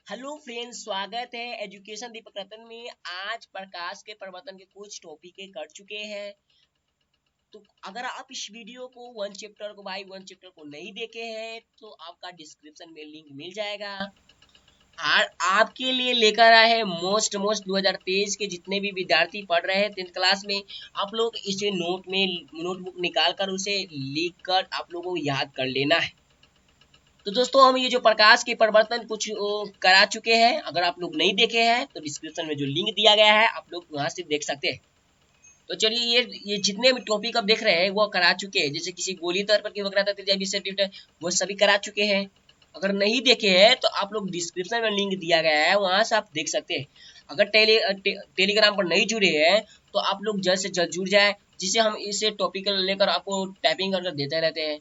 Hello friends, स्वागत है education दीपक रतन में। आज प्रकाश के प्रवर्तन के कुछ टॉपिक कर चुके हैं। तो अगर आप इस वीडियो को वन चैप्टर को नहीं देखे हैं तो आपका डिस्क्रिप्शन में लिंक मिल जाएगा। और आपके लिए लेकर आए हैं मोस्ट 2023 के जितने भी विद्यार्थी पढ़ रहे हैं 10th क्लास में, आप लोग इसे नोटबुक निकाल कर उसे लिख कर आप लोगों को याद कर लेना है। तो दोस्तों, हम ये जो प्रकाश के परिवर्तन कुछ करा चुके हैं। अगर आप लोग नहीं देखे हैं तो डिस्क्रिप्शन में जो लिंक दिया गया है आप लोग वहां से देख सकते हैं। तो चलिए, ये जितने भी टॉपिक आप देख रहे हैं वो करा चुके हैं। जैसे किसी गोली तर्पण की वक्रता त्रिज्या वो सभी करा चुके हैं। अगर नहीं देखे हैं तो आप लोग डिस्क्रिप्शन में लिंक दिया गया है, वहां से आप देख सकते हैं। अगर टेलीग्राम पर नहीं जुड़े हैं तो आप लोग जल्द से जल्द जुड़ जाए, जिसे हम इसे टॉपिक लेकर आपको टाइपिंग कर देते रहते हैं।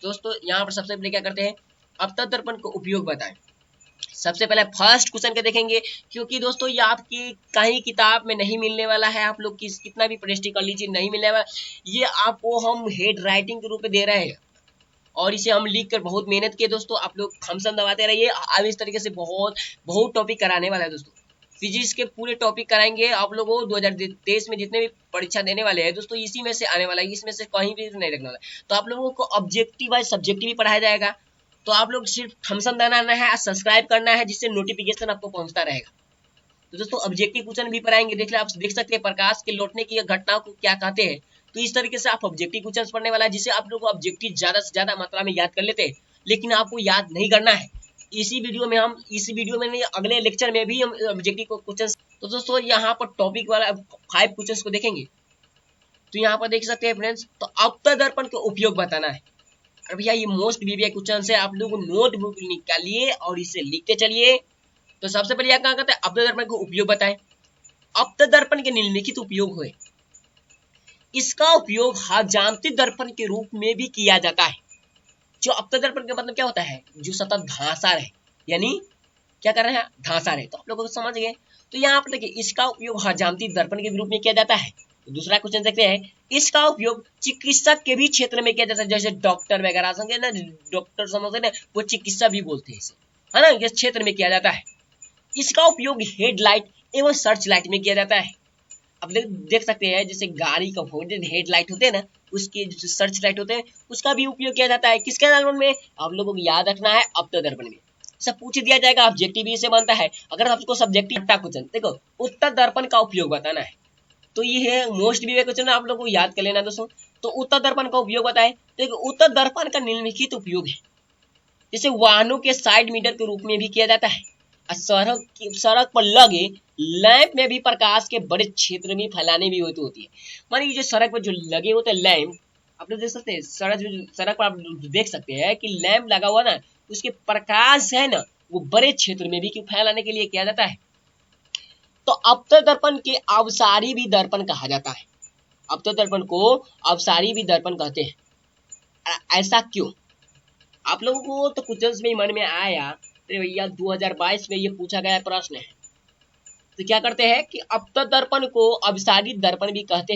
दोस्तों, यहाँ पर सबसे पहले क्या करते हैं, अपतन दर्पण का उपयोग बताएं। सबसे पहले फर्स्ट क्वेश्चन के देखेंगे, क्योंकि दोस्तों ये आपकी कहीं किताब में नहीं मिलने वाला है। आप लोग कितना भी प्रश्न कर लीजिए, नहीं मिलने वाला। ये आपको हम हेड राइटिंग के रूप में दे रहे हैं और इसे हम लिख कर बहुत मेहनत किए। दोस्तों, आप लोग थम्स अप दबाते रहिए। अब इस तरीके से बहुत टॉपिक कराने वाला है। दोस्तों, फिजिक्स के पूरे टॉपिक कराएंगे आप लोगों को। 2023 में जितने भी परीक्षा देने वाले हैं दोस्तों, इसी में से आने वाला है, इसमें से कहीं भी नहीं रखने वाला। तो आप लोगों को ऑब्जेक्टिव वाइज सब्जेक्टिव भी पढ़ाया जाएगा। तो आप लोग सिर्फ थम्स अप दबाना है, सब्सक्राइब करना है, जिससे नोटिफिकेशन आपको पहुंचता रहेगा। तो दोस्तों, ऑब्जेक्टिव क्वेश्चन भी पढ़ाएंगे। आप देख सकते हैं प्रकाश के लौटने की घटनाओं को क्या कहते हैं। तो इस तरीके से आप ऑब्जेक्टिव क्वेश्चन पढ़ने वाला है, जिससे आप लोग ऑब्जेक्टिव ज्यादा से ज्यादा मात्रा में याद कर लेते हैं। लेकिन आपको याद नहीं करना है। इस वीडियो में नहीं, अगले लेक्चर में भी हम ऑब्जेक्टिव क्वेश्चन। तो दोस्तों, यहाँ पर टॉपिक वाला 5 क्वेश्चन को देखेंगे। तो यहाँ पर देख सकते हैं फ्रेंड्स, तो अपतन दर्पण का उपयोग बताना है। और भैया ये मोस्ट वीवीआई क्वेश्चन है, आप लोग नोटबुक निकालिए और इसे लिखते चलिए। तो सबसे पहले क्या कहते हैं, अपतन दर्पण का उपयोग बताएं। अपतन दर्पण के निम्नलिखित उपयोग हुए। इसका उपयोग हजामती दर्पण के रूप में भी किया जाता है। जो अपतन दर्पण का मतलब क्या होता है, जो सतत धांसा रहे, यानी क्या कर रहे हैं, धांसा रहे। तो आप लोगों को समझ गए। तो यहाँ पर देखिए, इसका उपयोग हजामती दर्पण के रूप में किया जाता है। तो दूसरा क्वेश्चन देखते हैं, इसका उपयोग चिकित्सक के भी क्षेत्र में किया जाता है। जैसे डॉक्टर वगैरह समझे ना, डॉक्टर समझते ना, वो चिकित्सा भी बोलते हैं इसे, है ना, इस क्षेत्र में किया जाता है। इसका उपयोग हेडलाइट एवं सर्च लाइट में किया जाता है। अब देख सकते हैं, जैसे गाड़ी का हेडलाइट होते हैं ना, उसके जो सर्च लाइट होते हैं उसका भी उपयोग किया जाता है। किसके दर्पण में, आप लोगों को याद रखना है, अपतन दर्पण में। सब पूछ दिया जाएगा, ऑब्जेक्टिव भी से बनता है। अगर आपको सब्जेक्टिव क्वेश्चन देखो, उत्तर दर्पण का उपयोग बताना है। तो ये है मोस्ट वीवीआई क्वेश्चन, आप लोगों को याद कर लेना दोस्तों। तो उत्तर दर्पण का उपयोग बताए। तो उत्तर दर्पण का निम्नलिखित उपयोग है। जैसे वाहनों के साइड मिरर के रूप में भी किया जाता है। सड़क पर लगे लैंप में भी प्रकाश के बड़े क्षेत्र में फैलाने भी होती है। मान लीजिए सड़क पर जो लगे होते हैं लैंप, आप लोग देख सकते हैं, सड़क पर आप देख सकते हैं कि लैंप लगा हुआ ना, उसके प्रकाश है ना, वो बड़े क्षेत्र में भी फैलाने के लिए किया जाता है। तो अपतन दर्पण के अवसारी भी दर्पण कहा जाता है। अपतन दर्पण को अवसारी भी दर्पण कहते हैं। ऐसा क्यों, आप लोगों को तो क्वेश्चन में मन में आया। अरे भैया, 2022 में ये पूछा गया प्रश्न है। तो क्या करते हैं कि अपतन दर्पण को अवसारी दर्पण भी कहते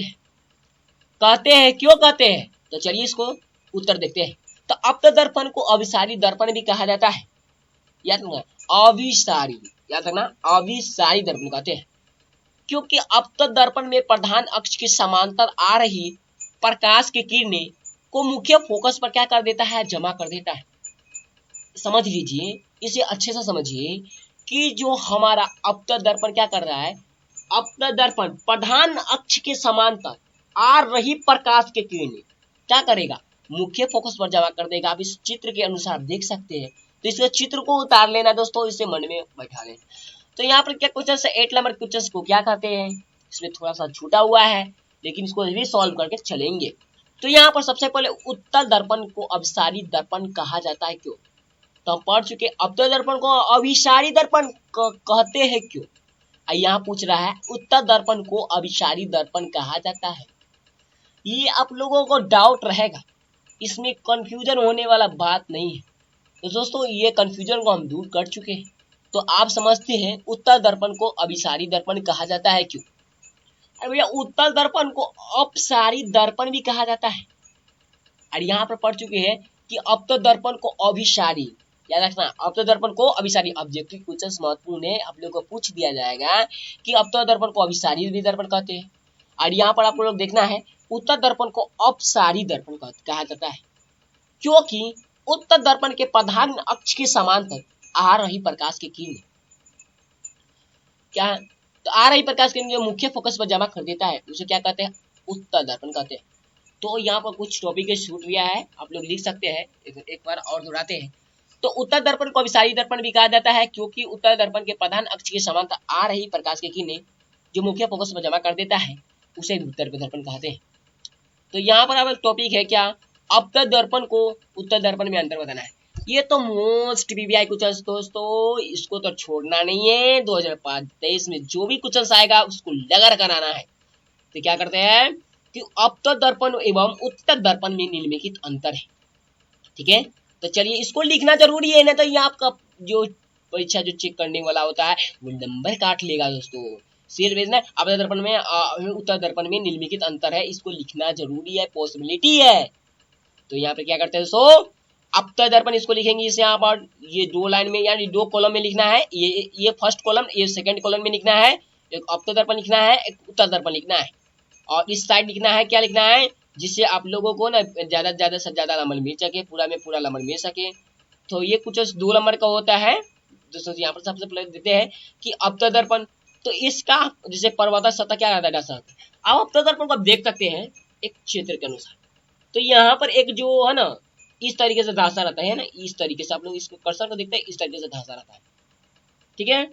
हैं क्यों कहते हैं। तो चलिए इसको उत्तर देखते हैं। तो अपतन दर्पण को अविसारी दर्पण भी कहा जाता है। याद रखना, अविसारी दर्पण कहते हैं, क्योंकि अपतन दर्पण में प्रधान अक्ष के समांतर आ रही प्रकाश की किरणें को मुख्य फोकस पर क्या कर देता है, जमा कर देता है। समझ लीजिए, इसे अच्छे से समझिए कि जो हमारा अपतन दर्पण क्या कर रहा है, अपतन दर्पण प्रधान अक्ष के समांतर आ रही प्रकाश के किरणें क्या करेगा, मुख्य फोकस पर जमा कर देगा। आप इस चित्र के अनुसार देख सकते हैं। तो इस चित्र को उतार लेना दोस्तों, इसे मन में बैठा लेना। तो यहाँ पर क्या क्वेश्चन है, 8 नंबर क्वेश्चन को क्या कहते हैं, इसमें थोड़ा सा छूटा हुआ है, लेकिन इसको भी सॉल्व करके चलेंगे। तो यहाँ पर सबसे पहले उत्तल दर्पण को अभिसारी दर्पण कहा जाता है क्यों। तो हम पढ़ चुके, अपतन दर्पण को अभिसारी दर्पण कहते हैं क्यों। यहाँ पूछ रहा है उत्तल दर्पण को अभिसारी दर्पण कहा जाता है। ये आप लोगों को डाउट रहेगा, इसमें कंफ्यूजन होने वाला बात नहीं है। तो दोस्तों, ये कंफ्यूजन को हम दूर कर चुके हैं। तो आप समझते हैं उत्तल दर्पण को अभिसारी दर्पण कहा जाता है क्यों। अरे भैया, उत्तल दर्पण को अपसारी दर्पण भी कहा जाता है। और यहाँ पर पढ़ चुके हैं कि अपतन दर्पण को अभिसारी याद रखना। अवतल दर्पण को अभिसारी ऑब्जेक्टिव क्वेश्चन महत्वपूर्ण है, आप लोगों को पूछ दिया जाएगा कि अवतल दर्पण को अभिसारी भी दर्पण कहते हैं। और यहाँ पर आप लोग देखना है उत्तर दर्पण को अपसारी दर्पण कहा जाता है, क्योंकि उत्तर दर्पण के प्रधान अक्ष के समांतर आ रही प्रकाश की किरण क्या, तो आ रही प्रकाश किरण जो मुख्य फोकस पर जमा कर देता है उसे क्या कहते हैं, उत्तर दर्पण कहते हैं। तो यहाँ पर कुछ टॉपिक छूट गया है, आप लोग लिख सकते हैं, एक बार और दोहराते हैं। तो उत्तर दर्पण को अभिसारी दर्पण भी कहा जाता है, क्योंकि उत्तर दर्पण के प्रधान अक्ष के समांतर आ रही प्रकाश की किरणें जो मुख्य फोकस पर जमा कर देता है उसे उत्तर दर्पण कहते हैं। तो यहाँ पर अब टॉपिक है क्या, अवतल दर्पण को उत्तर दर्पण में अंतर बताना है। ये तो मोस्ट वीवीआई क्वेश्चन दोस्तों, इसको तो छोड़ना नहीं है। 2023 में जो भी क्वेश्चन आएगा उसको लगा कर आना है। तो क्या करते हैं कि अवतल दर्पण एवं उत्तर दर्पण में निम्नलिखित अंतर है, ठीक है। तो चलिए इसको लिखना जरूरी है, ना तो ये आपका जो परीक्षा जो चेक करने वाला होता है वो नंबर काट लेगा दोस्तों। शेयर भेजना, अवतल दर्पण में उत्तर दर्पण में निम्नलिखित अंतर है, इसको लिखना जरूरी है, पॉसिबिलिटी है। तो यहाँ पे क्या करते हैं दोस्तों, अवतल दर्पण इसको लिखेंगे इसे यहाँ पर ये दो लाइन में यानी दो कॉलम में लिखना है, ये फर्स्ट कॉलम, ये सेकंड कॉलम में लिखना है। एक अवतल दर्पण लिखना है, एक उत्तर दर्पण लिखना है, और इस साइड लिखना है, क्या लिखना है, जिससे आप लोगों को ना ज्यादा से ज्यादा नंबर मिल सके, पूरा में पूरा नंबर मिल सके। तो ये कुछ 2 नंबर का होता है दोस्तों। यहाँ पर सबसे पहले देते हैं कि अवतल दर्पण, तो इसका जैसे परिवर्तन सतह क्या रहता है सर, आप अवतल दर्पण को आप देख सकते हैं एक क्षेत्र के अनुसार। तो यहाँ पर एक जो है ना इस तरीके से धासा रहता है ना, इस तरीके से आप लोग इसको कर्सर को देखते हैं, इस तरीके से धासा रहता है, ठीक है।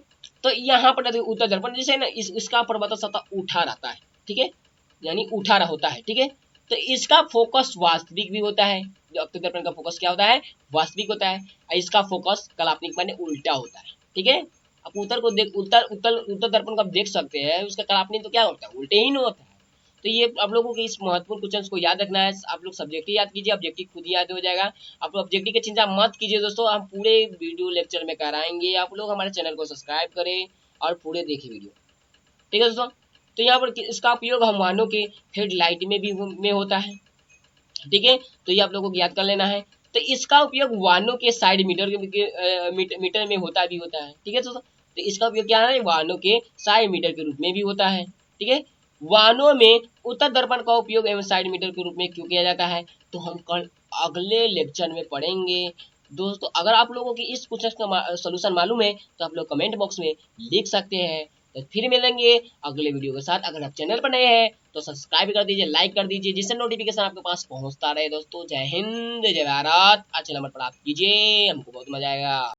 तो यहाँ पर उत्तर दर्पण जैसे ना इसका परिवर्तन सतह उठा रहता है, ठीक है, यानी उठा रहा होता है, ठीक है। तो इसका फोकस वास्तविक भी होता है, जो अवतल दर्पण का फोकस क्या होता है, वास्तविक होता है, और इसका फोकस काल्पनिक माने उल्टा होता है, ठीक है। आप उत्तर को देख उत्तर दर्पण को आप देख सकते हैं, उसका काल्पनिक तो क्या होता है, उल्टे ही नहीं होता है। तो ये आप लोगों के इस महत्वपूर्ण क्वेश्चन को याद रखना है। आप लोग सब्जेक्टिव याद कीजिए, ऑब्जेक्टिव खुद याद हो जाएगा। आप लोग ऑब्जेक्टिव की चिंता मत कीजिए दोस्तों, हम पूरे वीडियो लेक्चर में कराएंगे। आप लोग हमारे चैनल को सब्सक्राइब करें और पूरे देखें वीडियो, ठीक है दोस्तों। तो यहाँ पर इसका उपयोग हम वाहनों के हेडलाइट में भी में होता है, ठीक है। तो ये आप लोगों को याद कर लेना है। तो इसका उपयोग वाहनों के साइड मीटर में होता है, ठीक है दोस्तों। तो इसका उपयोग क्या है, वाहनों के साइड मीटर के रूप में भी होता है, ठीक है। वाहनों में उत्तर दर्पण का उपयोग एवं साइड मीटर के रूप में क्यों किया जाता है, तो हम कल अगले लेक्चर में पढ़ेंगे दोस्तों। अगर आप लोगों की इस क्वेश्चन का सलूशन मालूम है तो आप लोग कमेंट बॉक्स में लिख सकते हैं। तो फिर मिलेंगे अगले वीडियो के साथ। अगर आप चैनल पर नए हैं तो सब्सक्राइब कर दीजिए, लाइक कर दीजिए, जिससे नोटिफिकेशन आपके पास पहुंचता रहे दोस्तों। जय हिंद, जय भारत। अच्छे नंबर प्राप्त कीजिए, हमको बहुत मजा आएगा।